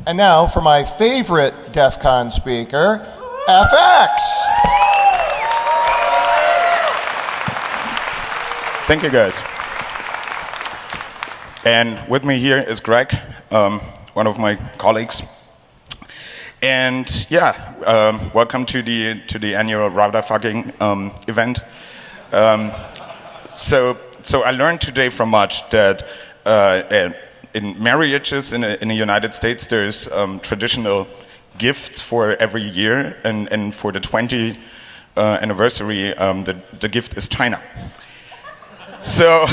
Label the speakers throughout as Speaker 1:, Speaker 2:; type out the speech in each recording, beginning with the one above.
Speaker 1: And now for my favorite DEFCON speaker, FX.
Speaker 2: Thank you, guys. And with me here is Greg, one of my colleagues. And yeah, welcome to the annual router fucking event. So I learned today from Maj that in marriages in the United States, there's traditional gifts for every year, and for the 20th anniversary, the gift is China. So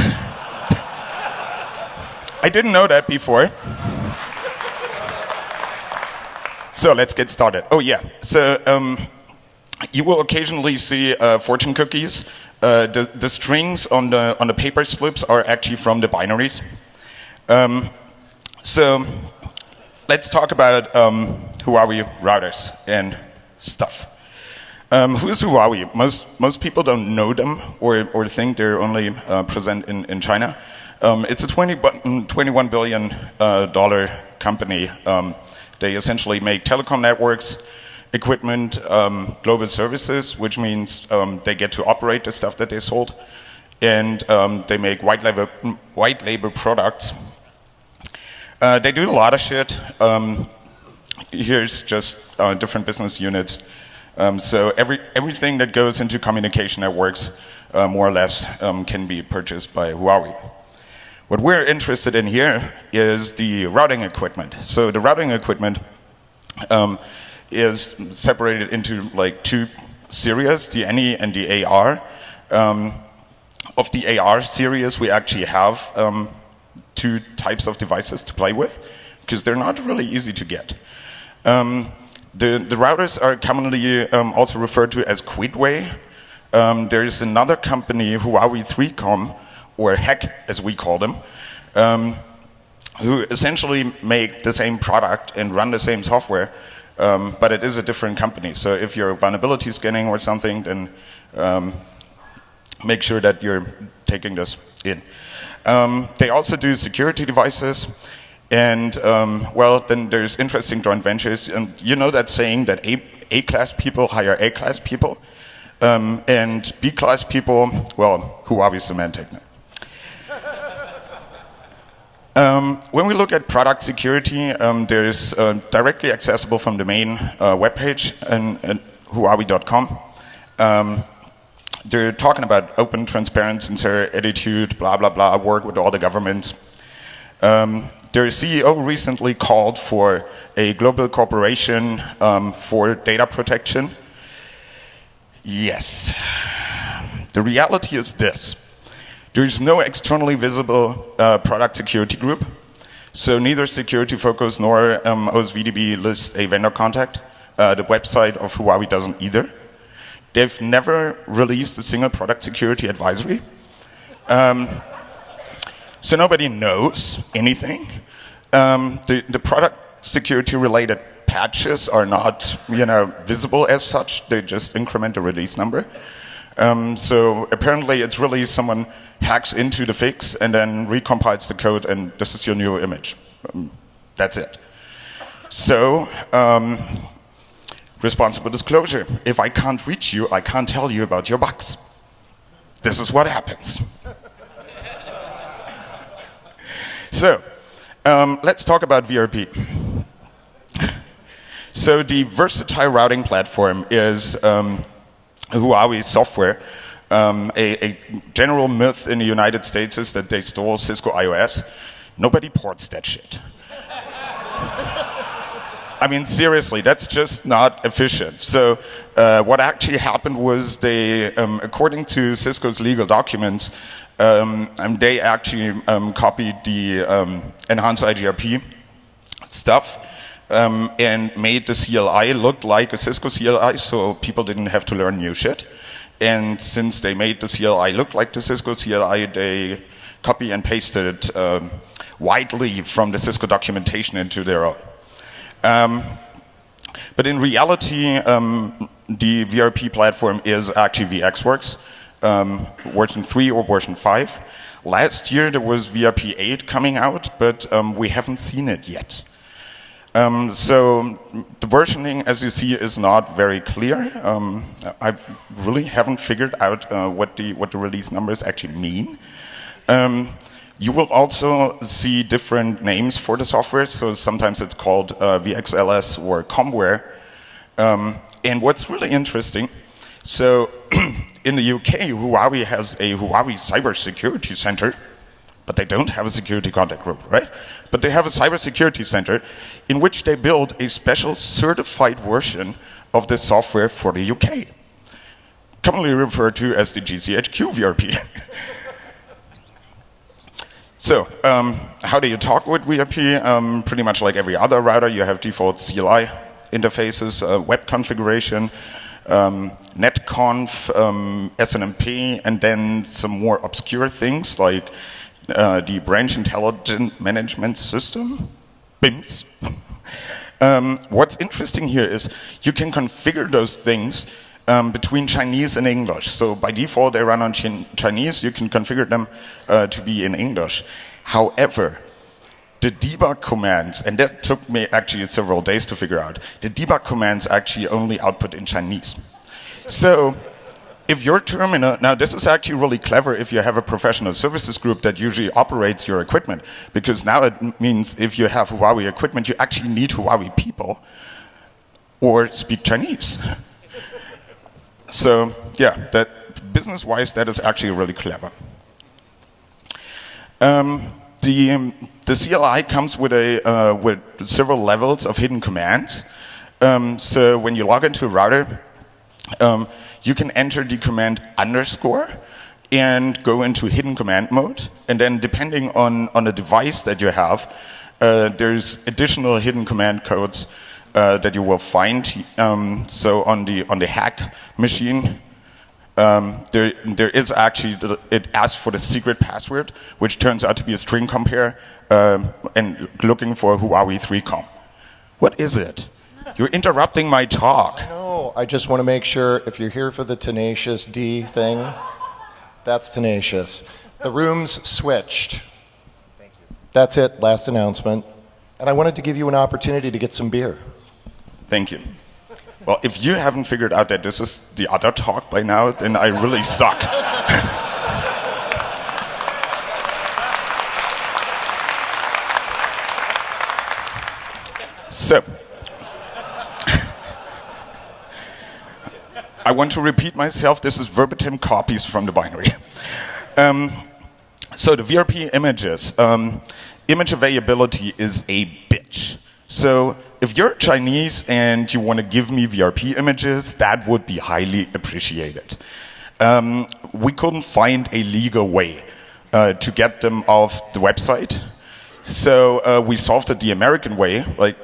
Speaker 2: I didn't know that before. So let's get started. Oh yeah, so you will occasionally see fortune cookies. The strings on the paper slips are actually from the binaries. So let's talk about Huawei routers and stuff. Who's Huawei? Most people don't know them or think they're only present in China. It's a $21 billion company. They essentially make telecom networks, equipment, global services, which means they get to operate the stuff that they sold, and they make white label products. They do a lot of shit. Here's just different business units. So everything that goes into communication networks, more or less, can be purchased by Huawei. What we're interested in here is the routing equipment. So the routing equipment is separated into like two series, the NE and the AR. Of the AR series, we actually have two types of devices to play with, because they're not really easy to get. The routers are commonly also referred to as Quidway. There's another company, Huawei 3Com, or HEC as we call them, who essentially make the same product and run the same software, but it is a different company. So if you're vulnerability scanning or something, then make sure that you're taking this in. They also do security devices. And, well, then there's interesting joint ventures. And you know that saying that A-class people hire A-class people, and B-class people, well, Huawei semantic. When we look at product security, there's directly accessible from the main webpage and Huawei.com. They're talking about open, transparent, sincere attitude, blah, blah, blah, work with all the governments. Their CEO recently called for a global corporation for data protection. Yes. The reality is this. There is no externally visible product security group, so neither Security Focus nor OSVDB lists a vendor contact. The website of Huawei doesn't either. They've never released a single product security advisory. So nobody knows anything. The product security related patches are not, visible as such. They just increment the release number. So apparently it's really someone hacks into the fix and then recompiles the code, and this is your new image. That's it. So responsible disclosure. If I can't reach you, I can't tell you about your bugs. This is what happens. So, let's talk about VRP. So the versatile routing platform is Huawei software. A general myth in the United States is that they stole Cisco iOS. Nobody ports that shit. I mean, seriously, that's just not efficient. So what actually happened was they, according to Cisco's legal documents, they actually copied the enhanced IGRP stuff and made the CLI look like a Cisco CLI, so people didn't have to learn new shit. And since they made the CLI look like the Cisco CLI, they copy and pasted widely from the Cisco documentation into their own. But in reality, the VRP platform is actually VxWorks, version 3 or version 5. Last year there was VRP 8 coming out, but we haven't seen it yet. So the versioning, as you see, is not very clear. I really haven't figured out what the release numbers actually mean. You will also see different names for the software. So sometimes it's called VXLS or Comware. And what's really interesting, so in the UK, Huawei has a Huawei Cybersecurity Center, but they don't have a security contact group, right? But they have a cybersecurity center in which they build a special certified version of the software for the UK, commonly referred to as the GCHQ VRP. So, how do you talk with VRP? Pretty much like every other router, you have default CLI interfaces, web configuration, netconf, SNMP, and then some more obscure things like the Branch Intelligent Management System, BIMS. What's interesting here is you can configure those things between Chinese and English. So by default, they run on Chinese. You can configure them to be in English. However, the debug commands, and that took me actually several days to figure out, the debug commands actually only output in Chinese. So if your terminal, now this is actually really clever if you have a professional services group that usually operates your equipment, because now it means if you have Huawei equipment, you actually need Huawei people or speak Chinese. So yeah, that business-wise, that is actually really clever. The CLI comes with several levels of hidden commands. So when you log into a router, you can enter the command underscore and go into hidden command mode. And then depending on the device that you have, there's additional hidden command codes that you will find. So on the hack machine, there is actually, it asks for the secret password, which turns out to be a string compare and looking for Huawei 3Com. What is it? You're interrupting my talk.
Speaker 1: No, I just want to make sure if you're here for the Tenacious D thing, that's Tenacious. The room's switched. Thank you. That's it, last announcement. And I wanted to give you an opportunity to get some beer.
Speaker 2: Thank you. Well, if you haven't figured out that this is the other talk by now, then I really suck. So, I want to repeat myself. This is verbatim copies from the binary. So the VRP images, image availability is a bitch. So if you're Chinese and you want to give me VRP images, that would be highly appreciated. We couldn't find a legal way to get them off the website. So we solved it the American way, like,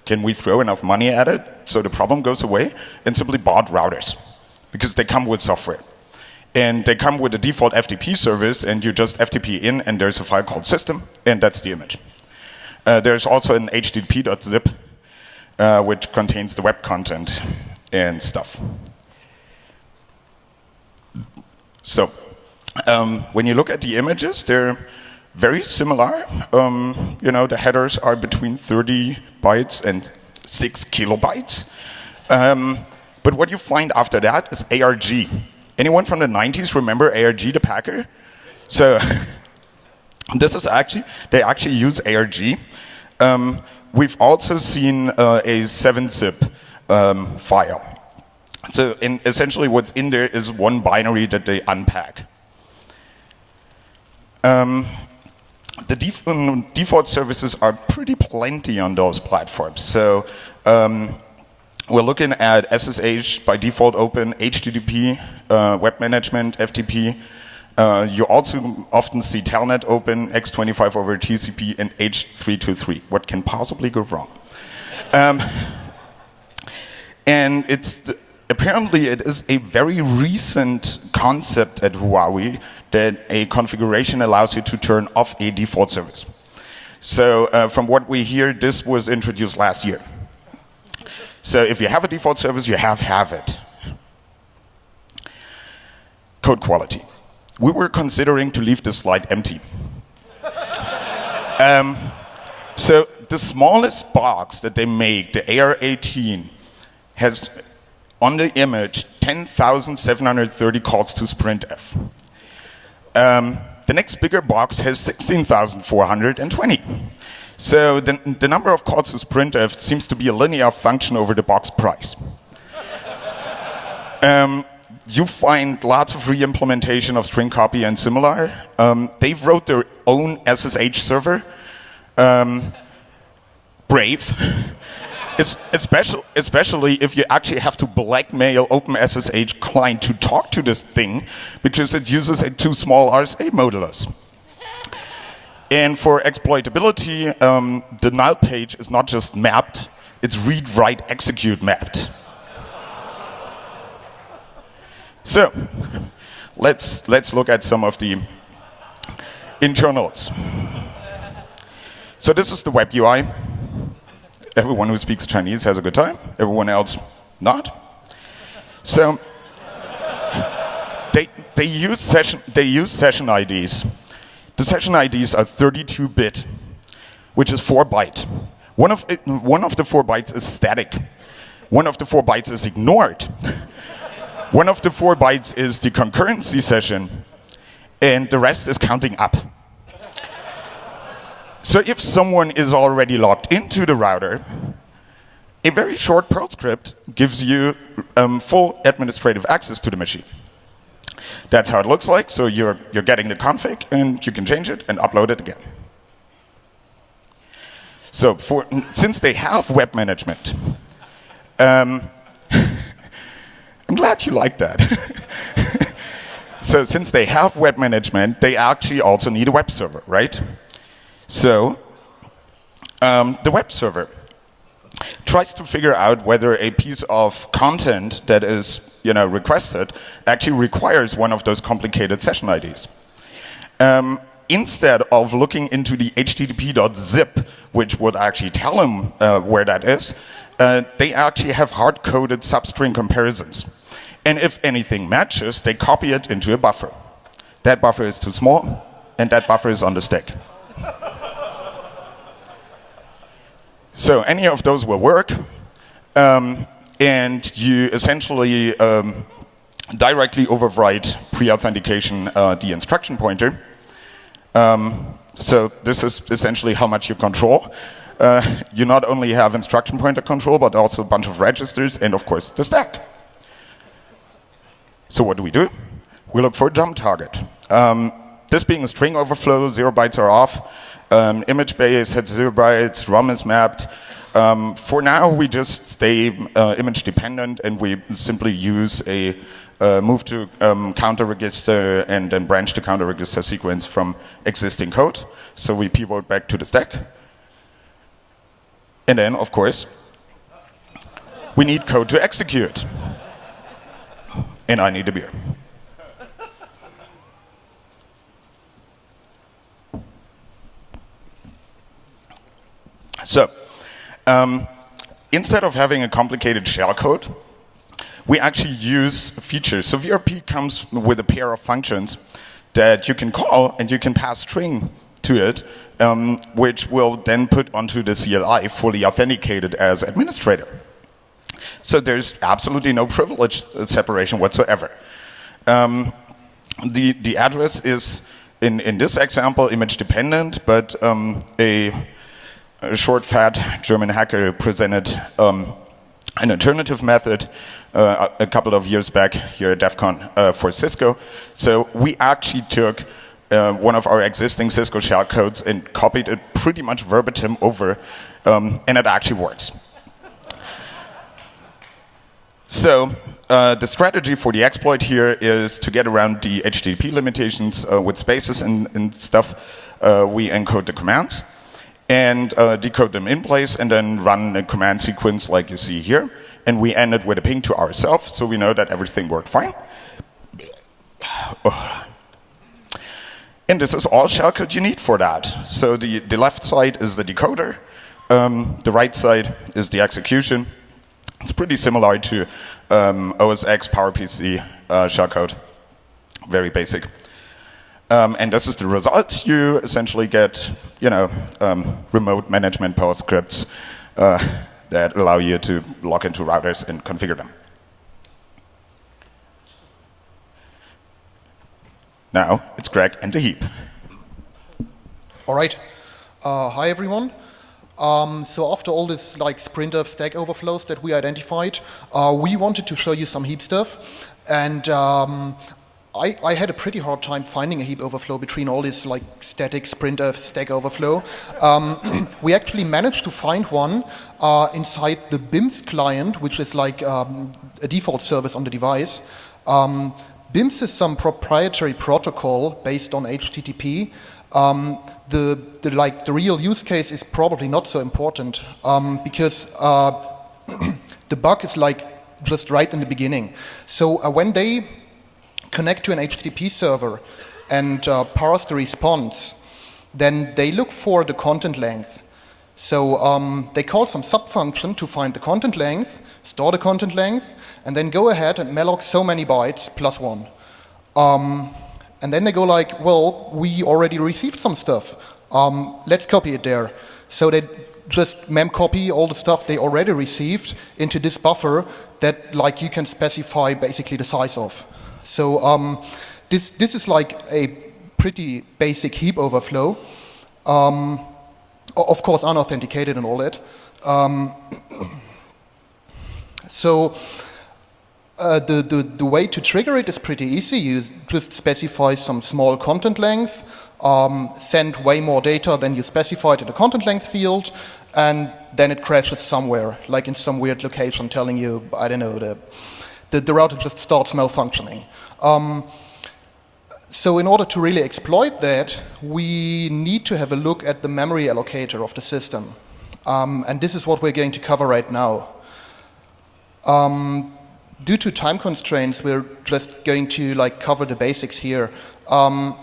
Speaker 2: can we throw enough money at it so the problem goes away? And simply bought routers, because they come with software. And they come with a default FTP service, and you just FTP in, and there's a file called system, and that's the image. There's also an http.zip, which contains the web content and stuff. So, when you look at the images, they're very similar. The headers are between 30 bytes and 6 kilobytes. But what you find after that is ARG. Anyone from the 90s remember ARG, the packer? So this is actually, they actually use ARG. We've also seen a 7-zip file. So essentially what's in there is one binary that they unpack. The default services are pretty plenty on those platforms. So we're looking at SSH by default open, HTTP, web management, FTP. You also often see Telnet open, X25 over TCP, and H323. What can possibly go wrong? And apparently it is a very recent concept at Huawei that a configuration allows you to turn off a default service. So from what we hear, this was introduced last year. So if you have a default service, you have it. Code quality. We were considering to leave this slide empty. So the smallest box that they make, the AR-18, has on the image 10,730 calls to sprintf. The next bigger box has 16,420. So the number of calls to sprintf seems to be a linear function over the box price. You find lots of re-implementation of string copy and similar. They wrote their own SSH server. Brave. Especially if you actually have to blackmail OpenSSH client to talk to this thing, because it uses a too small RSA modulus. And for exploitability, the null page is not just mapped, it's read, write, execute mapped. So, let's look at some of the internals. So this is the web UI. Everyone who speaks Chinese has a good time. Everyone else, not. So they use session IDs. The session IDs are 32-bit, which is 4 byte. One of the 4 bytes is static. One of the 4 bytes is ignored. One of the 4 bytes is the concurrency session, and the rest is counting up. So if someone is already logged into the router, a very short Perl script gives you full administrative access to the machine. That's how it looks like. So you're getting the config, and you can change it and upload it again. So since they have web management, I'm glad you like that. So since they have web management, they actually also need a web server, right? So the web server tries to figure out whether a piece of content that is requested actually requires one of those complicated session IDs. Instead of looking into the http.zip, which would actually tell them where that is, they actually have hard-coded substring comparisons. And if anything matches, they copy it into a buffer. That buffer is too small, and that buffer is on the stack. So any of those will work, and you essentially directly overwrite pre-authentication the instruction pointer. So this is essentially how much you control. You not only have instruction pointer control, but also a bunch of registers, and of course the stack. So what do? We look for a jump target. This being a string overflow, 0 bytes are off. Image base had 0 bytes, ROM is mapped. For now, we just stay image dependent, and we simply use a move to counter register and then branch to counter register sequence from existing code. So we pivot back to the stack. And then, of course, we need code to execute. And I need a beer. So, instead of having a complicated shellcode, we actually use features. So VRP comes with a pair of functions that you can call, and you can pass string to it, which will then put onto the CLI fully authenticated as administrator. So there's absolutely no privilege separation whatsoever. The address is, in this example, image dependent, but a short, fat German hacker presented an alternative method a couple of years back here at DEFCON for Cisco. So we actually took one of our existing Cisco shellcodes and copied it pretty much verbatim over, and it actually works. So the strategy for the exploit here is to get around the HTTP limitations with spaces and stuff. We encode the commands and decode them in place, and then run a command sequence like you see here. And we end it with a ping to ourselves, so we know that everything worked fine. And this is all shellcode you need for that. So the left side is the decoder, the right side is the execution. It's pretty similar to OS X PowerPC shellcode, very basic. And this is the result. You essentially get, remote management power scripts that allow you to log into routers and configure them. Now it's Greg and the heap.
Speaker 3: All right. Hi, everyone. So after all this sprintf stack overflows that we identified, we wanted to show you some heap stuff. And I had a pretty hard time finding a heap overflow between all this static sprintf stack overflow. We actually managed to find one inside the BIMS client, which is a default service on the device. BIMS is some proprietary protocol based on HTTP. The real use case is probably not so important because the bug is just right in the beginning. So when they connect to an HTTP server and parse the response, then they look for the content length. So they call some subfunction to find the content length, store the content length, and then go ahead and malloc so many bytes plus 1. And then they go well, we already received some stuff. Let's copy it there. So they just memcopy all the stuff they already received into this buffer that you can specify basically the size of. So this is a pretty basic heap overflow. Of course, unauthenticated and all that. So the way to trigger it is pretty easy. You just specify some small content length, send way more data than you specified in the content length field, and then it crashes somewhere, in some weird location telling you, I don't know, the router just starts malfunctioning. So in order to really exploit that, we need to have a look at the memory allocator of the system. And this is what we're going to cover right now. Due to time constraints, we're just going to cover the basics here. And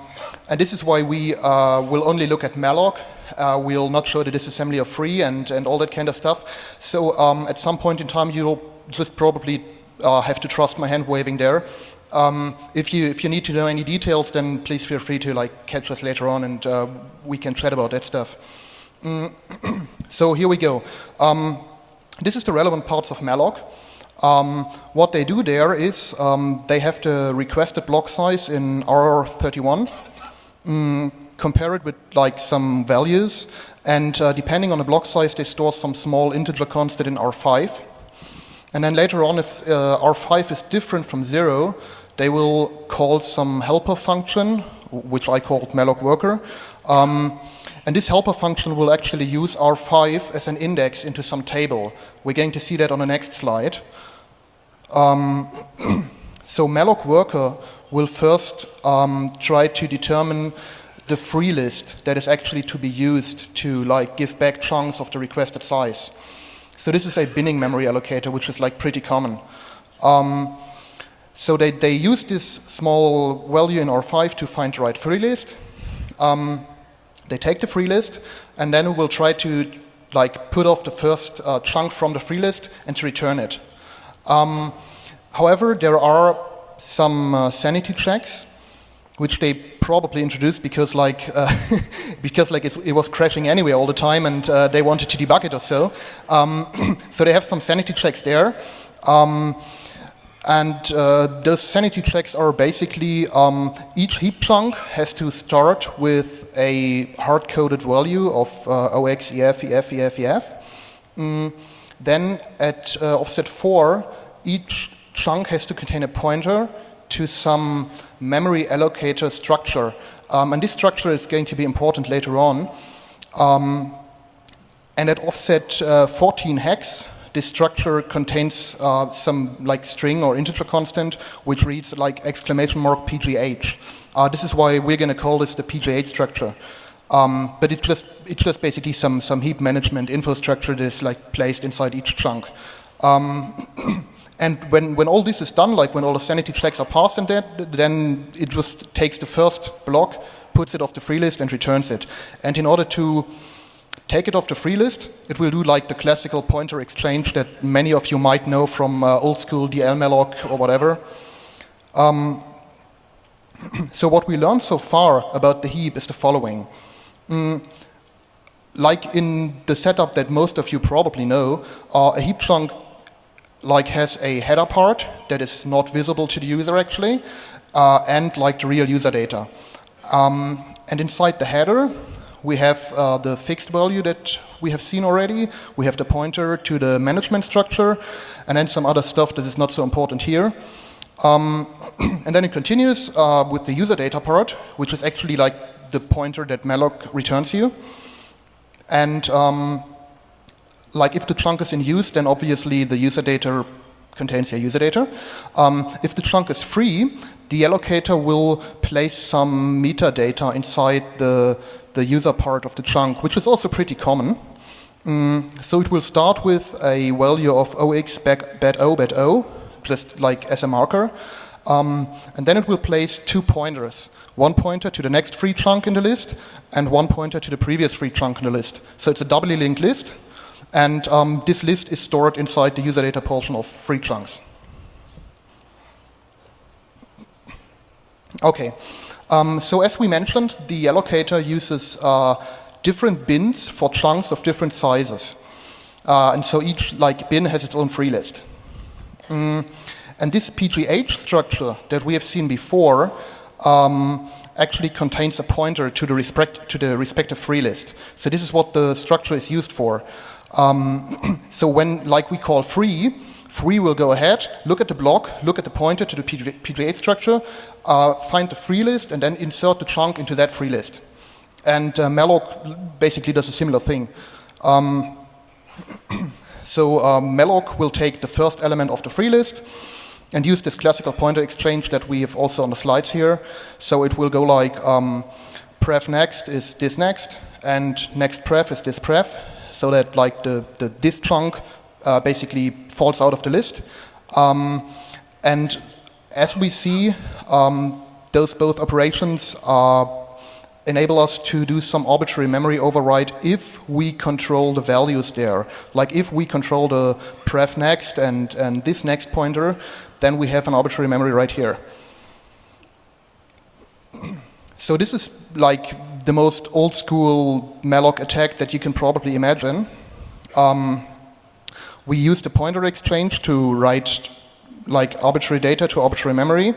Speaker 3: this is why we will only look at malloc. We'll not show the disassembly of free and all that kind of stuff. So at some point in time, you'll just probably have to trust my hand waving there. If you need to know any details, then please feel free to catch us later on, and we can chat about that stuff. So here we go. This is the relevant parts of malloc. What they do there is they have the requested block size in RR31, compare it with some values, and depending on the block size, they store some small integer constant in R5. And then later on, if R5 is different from 0, they will call some helper function, which I called malloc worker. And this helper function will actually use R5 as an index into some table. We're going to see that on the next slide. So malloc worker will first try to determine the free list that is actually to be used to give back chunks of the requested size. So this is a binning memory allocator, which is pretty common. So they use this small value in R5 to find the right free list. They take the free list, and then we'll try to put off the first chunk from the free list and to return it. However, there are some sanity checks, which they probably introduced because it was crashing anyway all the time, and they wanted to debug it or so. So they have some sanity checks there. And those sanity checks are basically each heap chunk has to start with a hard-coded value of OX, EF, EF, EF, EF. Then at offset 4, each chunk has to contain a pointer to some memory allocator structure. And this structure is going to be important later on. And at offset 14 hex, this structure contains some string or integer constant, which reads !PGH. This is why we're going to call this the PGH structure. But it's just basically some heap management infrastructure that is placed inside each chunk. And when all this is done, when all the sanity checks are passed and that, then it just takes the first block, puts it off the free list, and returns it. And in order to take it off the free list, it will do the classical pointer exchange that many of you might know from old school DL malloc or whatever. So what we learned so far about the heap is the following. Like in the setup that most of you probably know, a heap chunk has a header part that is not visible to the user actually, and like the real user data. And inside the header, we have the fixed value that we have seen already. We have the pointer to the management structure, and then some other stuff that is not so important here. And then it continues with the user data part, which is actually like the pointer that malloc returns you. And like if the chunk is in use, then obviously the user data contains your user data. If the chunk is free, the allocator will place some metadata inside the user part of the chunk, which is also pretty common. So it will start with a value of ox bet o, just like as a marker. And then it will place two pointers. One pointer to the next free chunk in the list, and one pointer to the previous free chunk in the list. So it's a doubly linked list. And this list is stored inside the user data portion of free chunks. Okay, so as we mentioned, the allocator uses different bins for chunks of different sizes. And so each bin has its own free list. And this PGH structure that we have seen before actually contains a pointer to the respective free list. So this is what the structure is used for. So when, we call free will go ahead, look at the block, look at the pointer to the PGH structure, find the free list, and then insert the chunk into that free list. And malloc basically does a similar thing. So malloc will take the first element of the free list and use this classical pointer exchange that we have also on the slides here. So it will go like pref next is this next, and next pref is this pref, so that this chunk basically falls out of the list. And as we see, those both operations enable us to do some arbitrary memory override if we control the values there. Like if we control the pref next and this next pointer, then we have an arbitrary memory right here. So this is like the most old school malloc attack that you can probably imagine. We use the pointer exchange to write arbitrary data to arbitrary memory.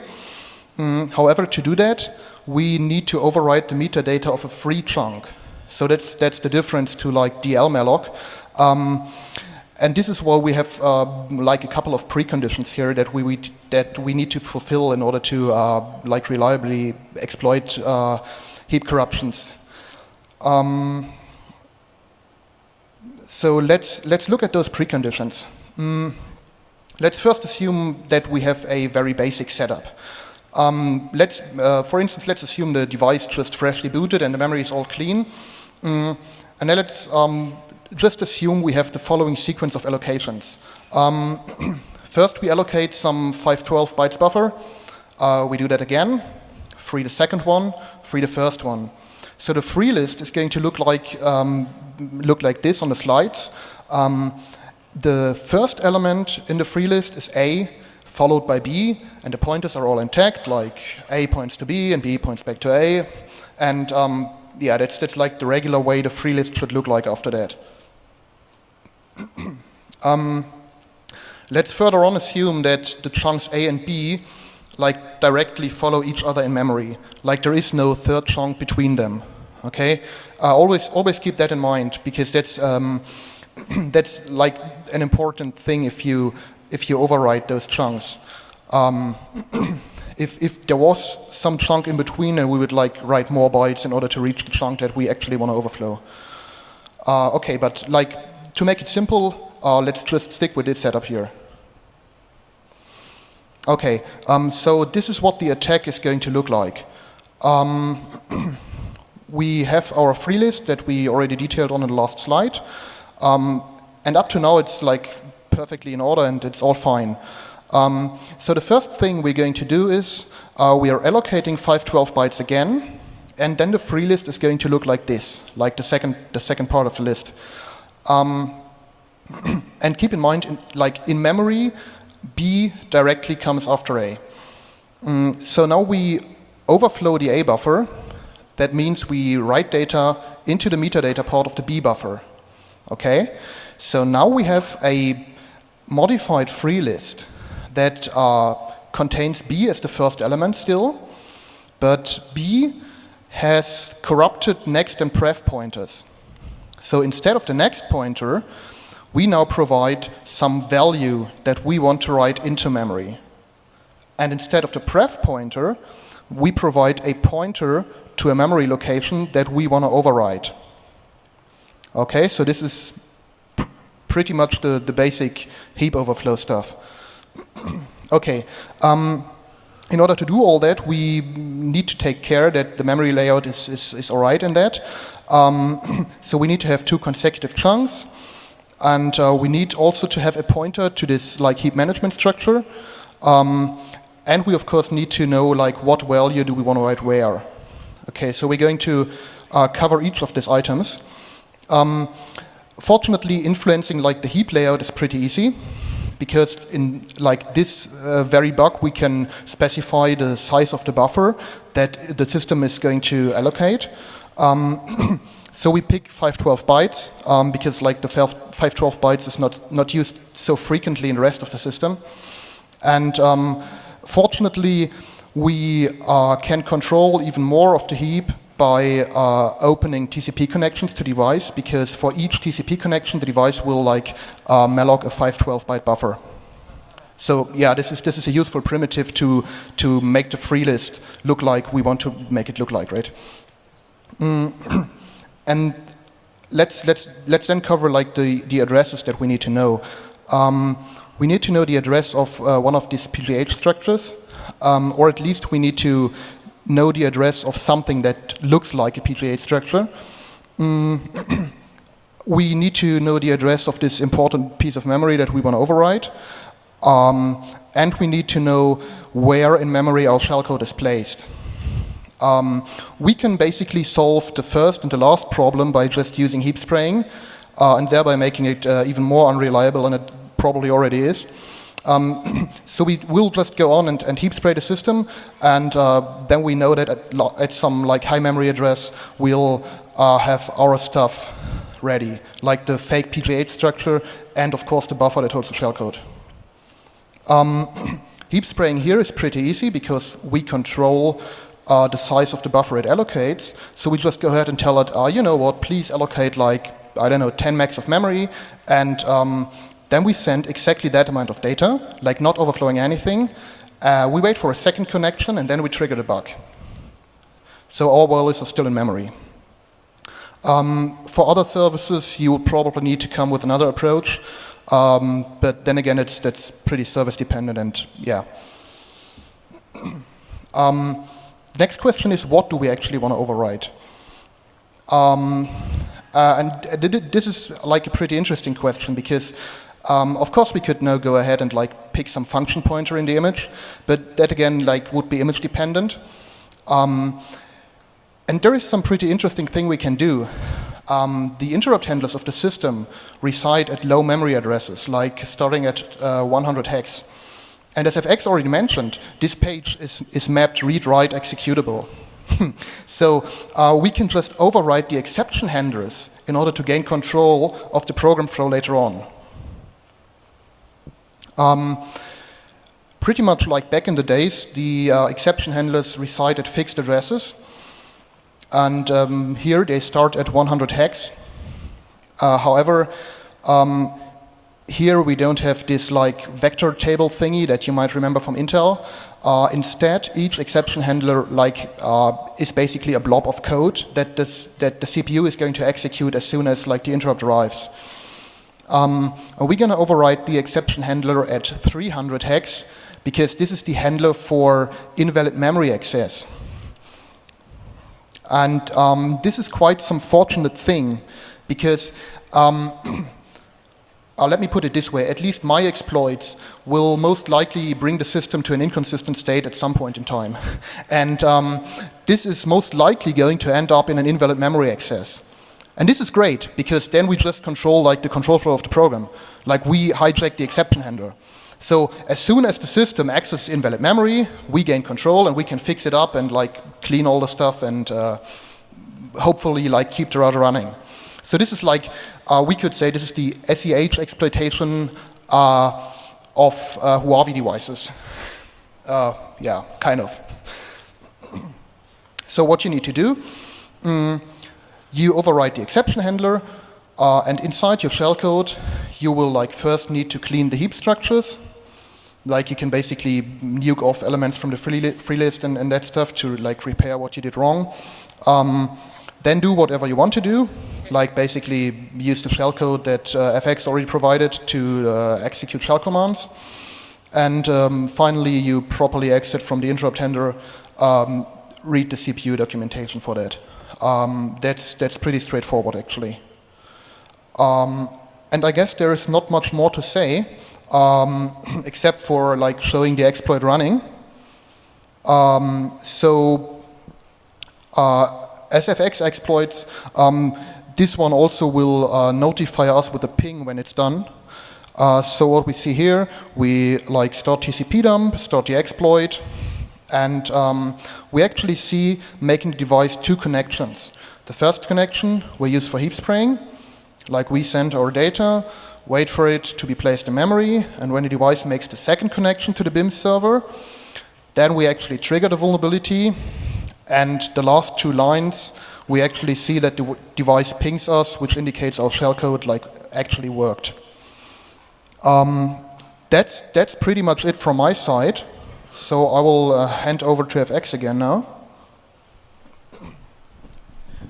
Speaker 3: However, to do that, we need to overwrite the metadata of a free chunk. So that's the difference to DL malloc. And this is why we have a couple of preconditions here that we need to fulfill in order to reliably exploit heap corruptions. So let's look at those preconditions. Let's first assume that we have a very basic setup. For instance, let's assume the device just freshly booted and the memory is all clean. And then let's just assume we have the following sequence of allocations. First, we allocate some 512 bytes buffer. We do that again. Free the second one, free the first one. So the free list is going to look like this on the slides. The first element in the free list is A, followed by B, and the pointers are all intact, like A points to B and B points back to A. And yeah, that's like the regular way the free list should look like after that. Let's further on assume that the chunks A and B directly follow each other in memory. There is no third chunk between them. Okay, always keep that in mind, because that's like an important thing if you overwrite those chunks. If there was some chunk in between, then we would write more bytes in order to reach the chunk that we actually want to overflow. Okay, but to make it simple, let's just stick with this setup here. Okay, so this is what the attack is going to look like. We have our free list that we already detailed on the last slide. And up to now, it's perfectly in order and it's all fine. So the first thing we're going to do is we are allocating 512 bytes again, and then the free list is going to look like this, like the second part of the list. And keep in mind, in memory, B directly comes after A. So now we overflow the A buffer, that means we write data into the metadata part of the B buffer. Okay? So now we have a modified free list that contains B as the first element still, but B has corrupted next and pref pointers. So instead of the next pointer, we now provide some value that we want to write into memory. And instead of the pref pointer, we provide a pointer to a memory location that we want to overwrite. Okay, so this is pretty much the basic heap overflow stuff. Okay, in order to do all that, we need to take care that the memory layout is all right in that. So we need to have 2 consecutive chunks, and we need also to have a pointer to this like heap management structure. And we of course need to know like what value do we want to write where. Okay, so we're going to cover each of these items. Fortunately, influencing like the heap layout is pretty easy, because in like this very bug we can specify the size of the buffer that the system is going to allocate. So we pick 512 bytes because like the 512 bytes is not used so frequently in the rest of the system. And fortunately, we can control even more of the heap by opening TCP connections to device, because for each TCP connection, the device will like malloc a 512 byte buffer. So yeah, this is a useful primitive to make the free list look like we want to make it look like, right? And let's then cover like the addresses that we need to know. We need to know the address of one of these PGH structures, or at least we need to know the address of something that looks like a PGH structure. We need to know the address of this important piece of memory that we want to overwrite. And we need to know where in memory our shellcode is placed. We can basically solve the first and the last problem by just using heap spraying, and thereby making it even more unreliable than it probably already is. So we will just go on and heap spray the system, and then we know that at some like high memory address we'll have our stuff ready, like the fake PGH structure and of course the buffer that holds the shellcode. Heap spraying here is pretty easy because we control the size of the buffer it allocates. So we just go ahead and tell it, you know what, please allocate like, I don't know, 10 megs of memory, and then we send exactly that amount of data, like not overflowing anything. We wait for a second connection, and then we trigger the bug. So all values are still in memory. For other services, you will probably need to come with another approach. But then again, that's pretty service dependent, and yeah. Next question is, what do we actually want to overwrite? And this is like a pretty interesting question, because of course we could now go ahead and like pick some function pointer in the image, but that again like would be image dependent. And there is some pretty interesting thing we can do. The interrupt handlers of the system reside at low memory addresses, like starting at 100 hex. And as FX already mentioned, this page is mapped read-write executable. So we can just overwrite the exception handlers in order to gain control of the program flow later on. Pretty much like back in the days, the exception handlers reside at fixed addresses. And here they start at 100 hex. However, here we don't have this like vector table thingy that you might remember from Intel. Instead, each exception handler like is basically a blob of code that the CPU is going to execute as soon as like the interrupt arrives. We're going to override the exception handler at 300 hex because this is the handler for invalid memory access. And this is quite some fortunate thing because let me put it this way, at least my exploits will most likely bring the system to an inconsistent state at some point in time. And this is most likely going to end up in an invalid memory access. And this is great, because then we just control like the control flow of the program. Like we hijack the exception handler. So as soon as the system accesses invalid memory, we gain control and we can fix it up and like clean all the stuff and hopefully like keep the router running. So this is like, we could say this is the SEH exploitation of Huawei devices. Yeah, kind of. So what you need to do, you override the exception handler, and inside your shellcode, you will like first need to clean the heap structures. Like you can basically nuke off elements from the free list and that stuff to like repair what you did wrong. Then do whatever you want to do, like basically use the shellcode that FX already provided to execute shell commands. And finally, you properly exit from the interrupt handler, read the CPU documentation for that. That's pretty straightforward, actually. And I guess there is not much more to say, except for like showing the exploit running. SFX exploits, this one also will notify us with a ping when it's done. So what we see here, we like start TCP dump, start the exploit, and we actually see making the device 2 connections. The first connection we use for heap spraying, like we send our data, wait for it to be placed in memory, and when the device makes the second connection to the BIM server, then we actually trigger the vulnerability. And the last 2 lines, we actually see that the device pings us, which indicates our shellcode like actually worked. That's pretty much it from my side. So I will hand over to FX again now.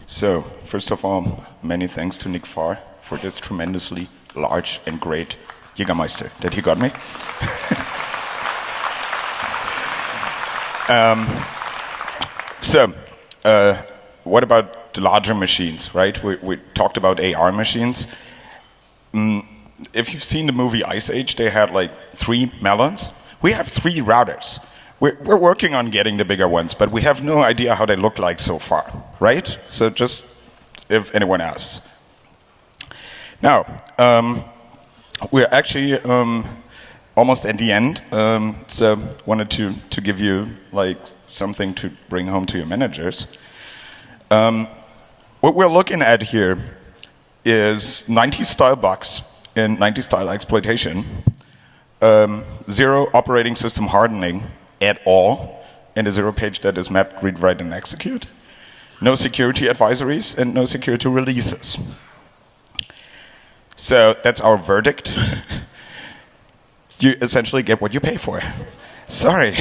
Speaker 2: So, first of all, many thanks to Nick Farr for this tremendously large and great Jägermeister that he got me. What about the larger machines, right? We talked about AR machines. If you've seen the movie Ice Age, they had like 3 melons. We have 3 routers. We're working on getting the bigger ones, but we have no idea how they look like so far, right? So just if anyone asks. Now, we're actually almost at the end, so wanted to give you like something to bring home to your managers. What we're looking at here is 90s style bugs in 90s style exploitation, 0 operating system hardening at all in the 0 page that is mapped, read, write, and execute, no security advisories, and no security releases. So that's our verdict. You essentially get what you pay for. Sorry.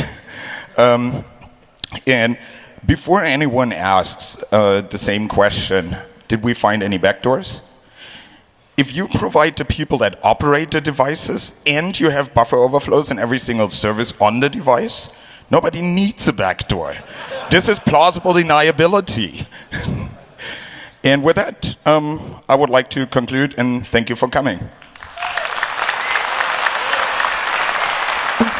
Speaker 2: And before anyone asks the same question, did we find any backdoors? If you provide the people that operate the devices and you have buffer overflows in every single service on the device, nobody needs a backdoor. This is plausible deniability. And with that, I would like to conclude and thank you for coming.